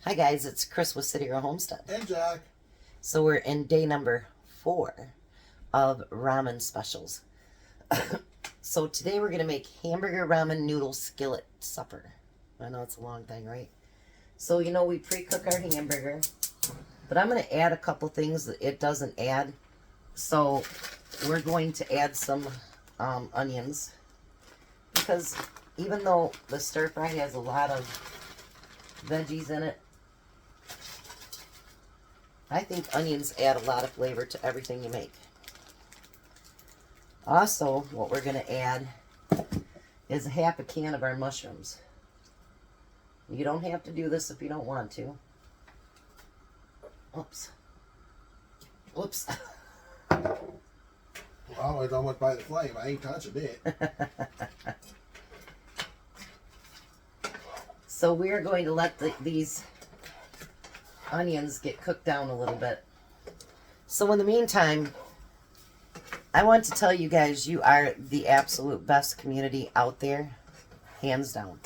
Hi guys, it's Chris with City Girl Homestead. And Jack. So we're in day number 4 of ramen specials. So today we're going to make hamburger ramen noodle skillet supper. I know it's a long thing, right? So you know we pre-cook our hamburger, but I'm going to add a couple things that it doesn't add. So we're going to add some onions, because even though the stir fry has a lot of veggies in it, I think onions add a lot of flavor to everything you make. Also, what we're going to add is half a can of our mushrooms. You don't have to do this if you don't want to. Oops. Whoops. Well, it's almost by the flame. I ain't touching it. So we're going to let these onions get cooked down a little bit. So in the meantime, I want to tell you guys, you are the absolute best community out there, hands down.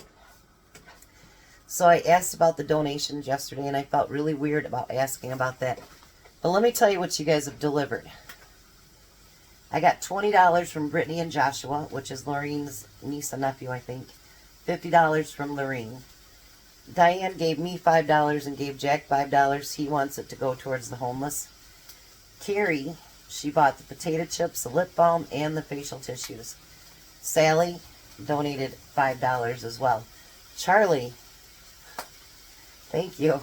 So I asked about the donations yesterday, and I felt really weird about asking about that. But let me tell you what you guys have delivered. I got $20 from Brittany and Joshua, which is Lorraine's niece and nephew, I think. $50 from Lorraine. Diane gave me $5 and gave Jack $5. He wants it to go towards the homeless. Carrie, she bought the potato chips, the lip balm, and the facial tissues. Sally donated $5 as well. Charlie, thank you.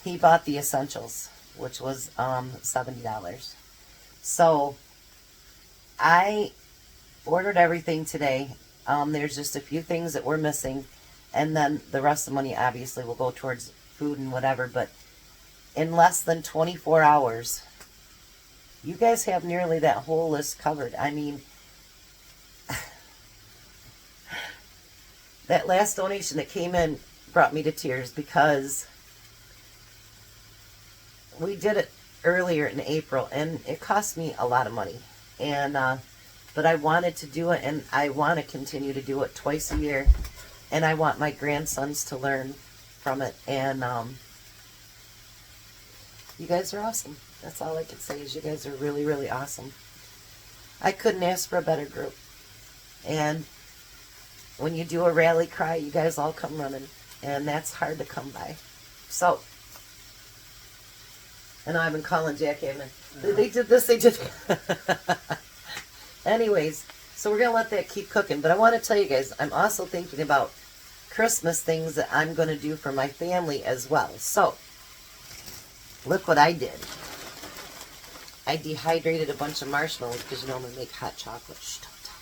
He bought the essentials, which was $70. So I ordered everything today. There's just a few things that we're missing. And then the rest of the money obviously will go towards food and whatever. But in less than 24 hours, you guys have nearly that whole list covered. I mean, that last donation that came in brought me to tears, because we did it earlier in April and it cost me a lot of money. And but I wanted to do it, and I want to continue to do it twice a year. And I want my grandsons to learn from it. And you guys are awesome. That's all I can say, is you guys are really, really awesome. I couldn't ask for a better group. And when you do a rally cry, you guys all come running. And that's hard to come by. So, I know I've been calling Jack Hammond. They did this, they did. Anyways, so we're going to let that keep cooking. But I want to tell you guys, I'm also thinking about Christmas things that I'm going to do for my family as well. So, look what I did. I dehydrated a bunch of marshmallows, because you know I'm going to make hot chocolate. Shh, don't tell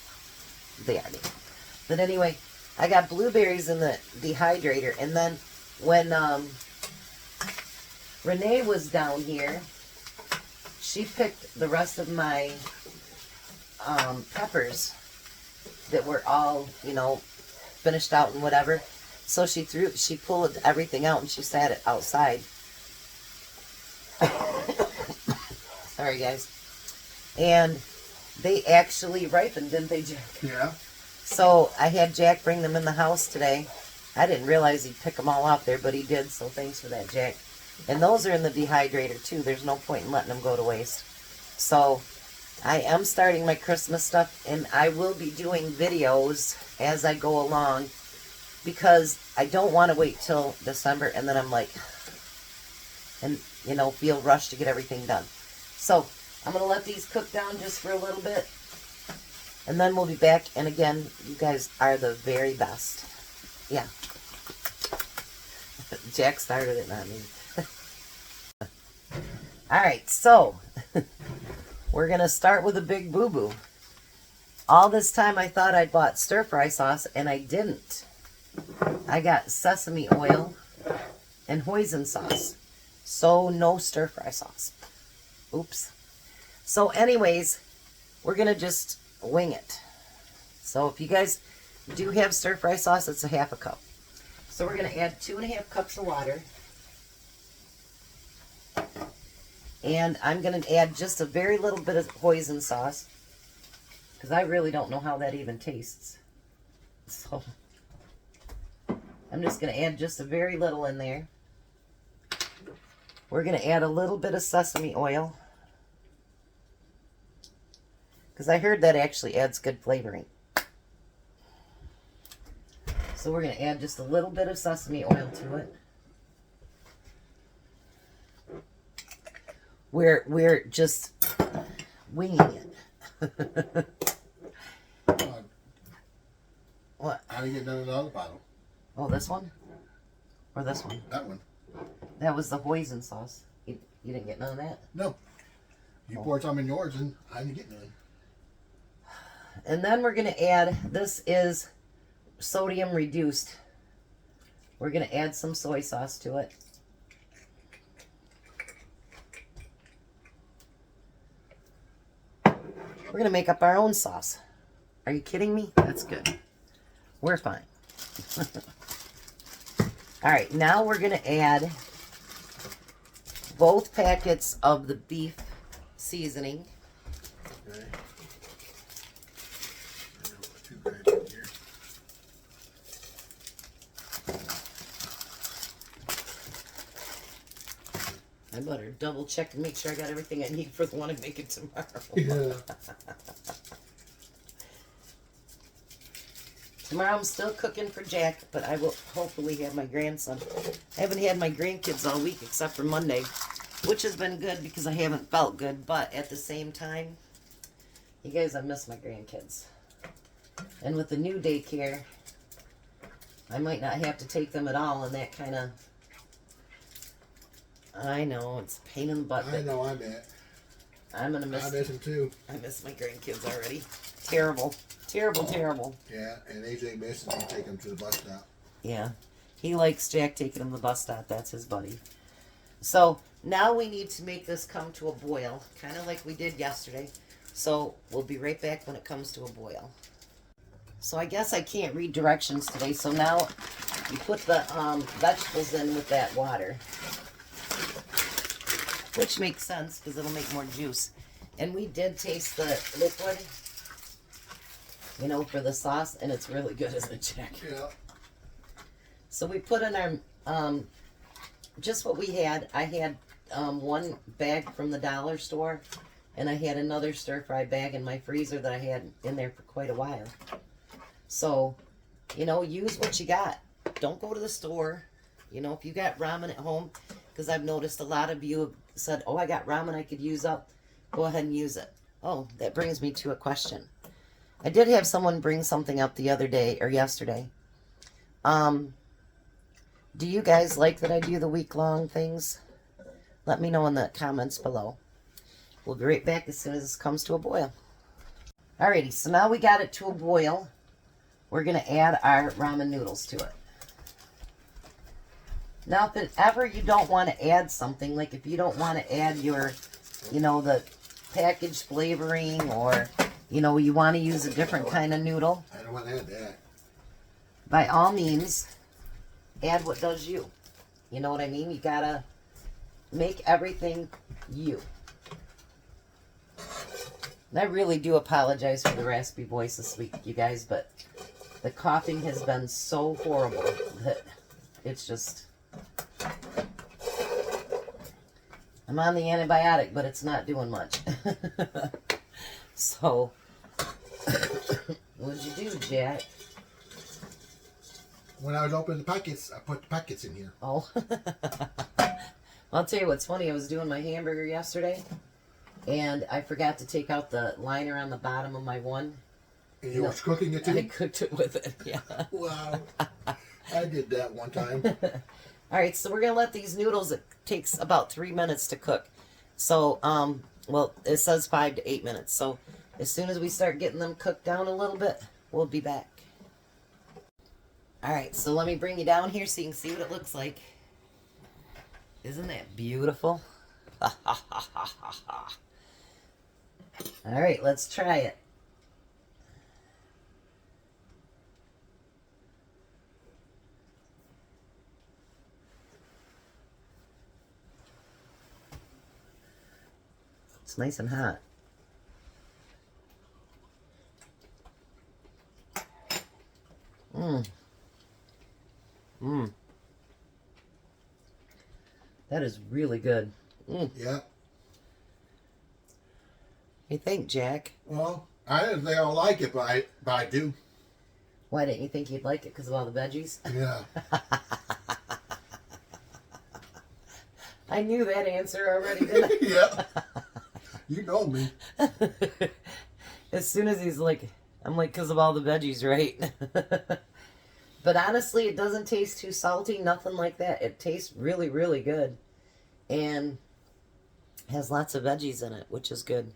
them. They are there. But anyway, I got blueberries in the dehydrator. And then when Renee was down here, she picked the rest of my peppers that were all, you know, finished out and whatever. So she pulled everything out and she sat it outside. Sorry guys. And they actually ripened, didn't they, Jack? Yeah. So I had Jack bring them in the house today. I didn't realize he'd pick them all out there, but he did, so thanks for that, Jack. And those are in the dehydrator too. There's no point in letting them go to waste. So I am starting my Christmas stuff, and I will be doing videos as I go along, because I don't want to wait till December and then I'm like, and you know, feel rushed to get everything done. So I'm going to let these cook down just for a little bit, and then we'll be back. And again, you guys are the very best. Yeah. Jack started it, not me. Alright, so we're going to start with a big boo-boo. All this time I thought I'd bought stir-fry sauce, and I didn't. I got sesame oil and hoisin sauce. So no stir-fry sauce. Oops. So anyways, we're going to just wing it. So if you guys do have stir-fry sauce, it's a half a cup. So we're going to add 2.5 cups of water. And I'm going to add just a very little bit of hoisin sauce, because I really don't know how that even tastes. So I'm just going to add just a very little in there. We're going to add a little bit of sesame oil, because I heard that actually adds good flavoring. So we're going to add just a little bit of sesame oil to it. We're just winging it. What? How do you get done in the other bottle? Oh, this one? Or this one? That one. That was the hoisin sauce. You didn't get none of that? No. You poured some in yours and I didn't get none. And then we're going to add, this is sodium reduced. We're going to add some soy sauce to it. We're going to make up our own sauce. Are you kidding me? That's good. We're fine. All right, now we're going to add both packets of the beef seasoning. Okay. Two packets here. I better double check and make sure I got everything I need for the one I make it tomorrow. Yeah. Tomorrow I'm still cooking for Jack, but I will hopefully have my grandson. I haven't had my grandkids all week except for Monday, which has been good because I haven't felt good. But at the same time, you guys, I miss my grandkids. And with the new daycare, I might not have to take them at all, and that kind of... I know, it's a pain in the butt. I know, I bet. I'm going to miss... I miss them too. I miss my grandkids already. Terrible. Terrible, terrible. Yeah, and AJ misses me take him to the bus stop. Yeah. He likes Jack taking him to the bus stop. That's his buddy. So, now we need to make this come to a boil, kind of like we did yesterday. So, we'll be right back when it comes to a boil. So, I guess I can't read directions today. So, now you put the vegetables in with that water. Which makes sense because it'll make more juice. And we did taste the liquid, you know, for the sauce, and it's really good, isn't it, Jack? Yeah. So we put in our, just what we had. I had one bag from the dollar store, and I had another stir-fry bag in my freezer that I had in there for quite a while. So, you know, use what you got. Don't go to the store. You know, if you got ramen at home, because I've noticed a lot of you have said, oh, I got ramen I could use up. Go ahead and use it. Oh, that brings me to a question. I did have someone bring something up the other day, or yesterday. Do you guys like that I do the week-long things? Let me know in the comments below. We'll be right back as soon as this comes to a boil. Alrighty, so now we got it to a boil. We're going to add our ramen noodles to it. Now, if ever you don't want to add something, like if you don't want to add your, you know, the packaged flavoring, or, you know, you want to use a different kind of noodle, I don't want to add that. by all means, add what does you. You know what I mean? You gotta make everything you. And I really do apologize for the raspy voice this week, you guys, but the coughing has been so horrible that it's just... I'm on the antibiotic, but it's not doing much. So, what'd you do, Jack? When I was opening the packets, I put the packets in here. Oh. I'll tell you what's funny. I was doing my hamburger yesterday, and I forgot to take out the liner on the bottom of my one. And you were cooking it too? I cooked it with it, yeah. Wow. I did that one time. All right, so we're going to let these noodles, it takes about 3 minutes to cook. So, well, it says 5 to 8 minutes. So, as soon as we start getting them cooked down a little bit, we'll be back. All right, so let me bring you down here so you can see what it looks like. Isn't that beautiful? All right, let's try it. It's nice and hot. That is really good. Yeah. You think, Jack? Well, I didn't think I would like it, but I do. Why didn't you think you'd like it? Because of all the veggies? Yeah. I knew that answer already, didn't I? Yeah. You know me. As soon as he's like, I'm like, because of all the veggies, right? But honestly, it doesn't taste too salty, nothing like that. It tastes really, really good. And has lots of veggies in it, which is good.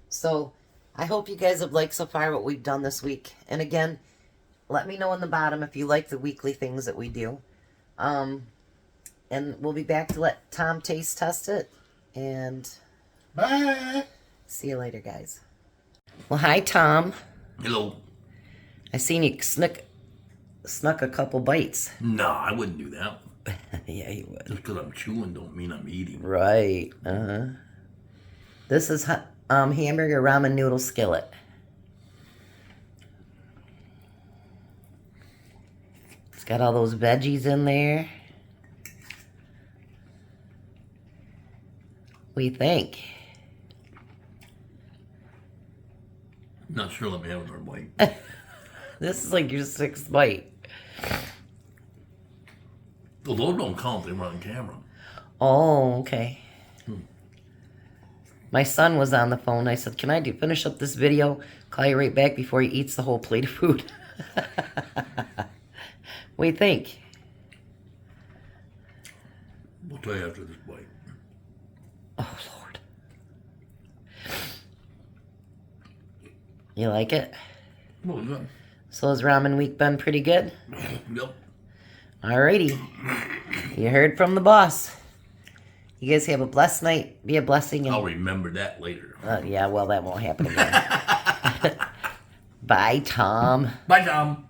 So I hope you guys have liked so far what we've done this week. And again, let me know in the bottom if you like the weekly things that we do. And we'll be back to let Tom taste test it. And Bye. see you later, guys. Well, hi, Tom. Hello. I seen you snuck a couple bites. No, I wouldn't do that. Yeah, you would. Just because I'm chewing don't mean I'm eating. Right. This is hamburger ramen noodle skillet. It's got all those veggies in there. What do you think? Not sure. Let me have another bite. This is like your 6th bite. Well, those don't count. They were on camera. Oh, okay. My son was on the phone. I said, can I finish up this video? Call you right back before he eats the whole plate of food. What do you think? We'll tell you after this bite. Oh, Lord. You like it? Well, good. So has ramen week been pretty good? Yep. Alrighty. You heard from the boss. You guys have a blessed night. Be a blessing. And, I'll remember that later. yeah, well, that won't happen again. Bye, Tom. Bye, Tom.